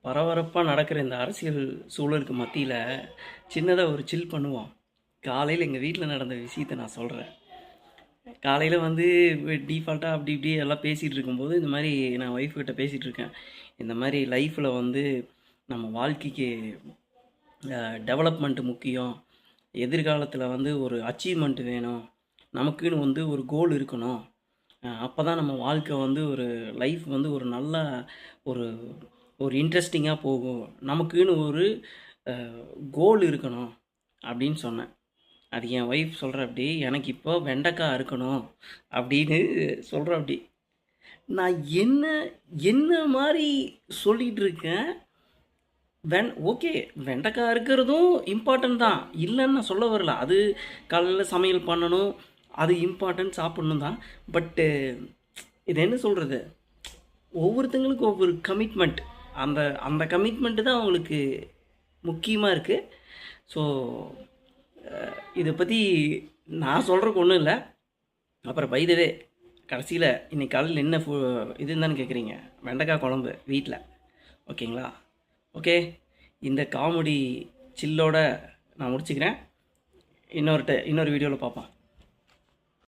பரபரப்பாக நடக்கிற இந்த அரசியல் சூழலுக்கு மத்தியில் சின்னதாக ஒரு சில் பண்ணுவோம். காலையில் எங்கள் வீட்டில் நடந்த விஷயத்தை நான் சொல்கிறேன். காலையில் வந்து டீஃபால்ட்டாக அப்படி இப்படி எல்லாம் பேசிகிட்டு இருக்கும்போது இந்த மாதிரி நான் ஒய்ஃப் கிட்ட பேசிகிட்டு இருக்கேன். இந்த மாதிரி லைஃப்பில் வந்து நம்ம வாழ்க்கைக்கு டெவலப்மெண்ட்டு முக்கியம். எதிர்காலத்தில் வந்து ஒரு அச்சீவ்மெண்ட் வேணும். நமக்குன்னு வந்து ஒரு கோல் இருக்கணும். அப்போ தான் நம்ம வாழ்க்கை வந்து ஒரு லைஃப் வந்து ஒரு நல்ல ஒரு ஒரு இன்ட்ரெஸ்டிங்காக போகும். நமக்குன்னு ஒரு கோல் இருக்கணும் அப்படின்னு சொன்னேன். அது என் ஒய்ஃப் சொல்கிறப்படி, எனக்கு இப்போ வெண்டைக்காய் அறுக்கணும் அப்படின்னு சொல்கிறப்படி. நான் என்ன என்ன மாதிரி சொல்லிகிட்டு இருக்கேன். ஓகே, வெண்டைக்காய் அறுக்கிறதும் இம்பார்ட்டன்ட் தான், இல்லைன்னு நான் சொல்ல வரல. அது காலையில் சமையல் பண்ணணும், அது இம்பார்ட்டன்ட், சாப்பிட்ணும் தான். பட்டு இது என்ன சொல்கிறது, ஒவ்வொருத்தங்களுக்கும் ஒவ்வொரு கமிட்மெண்ட். அந்த அந்த கமிட்மெண்ட்டு தான் அவங்களுக்கு முக்கியமாக இருக்குது. ஸோ இதை பற்றி நான் சொல்கிறக்கு ஒன்றும் இல்லை. அப்புறம் பைதவே கடைசியில் இன்றைக்கி காலையில் என்ன இது இருந்தான்னு கேட்குறீங்க, வெண்டைக்காய் குழம்பு வீட்டில். ஓகேங்களா? ஓகே, இந்த காமெடி சில்லோட நான் முடிச்சுக்கிறேன். இன்னொரு வீடியோவில் பார்ப்போம்.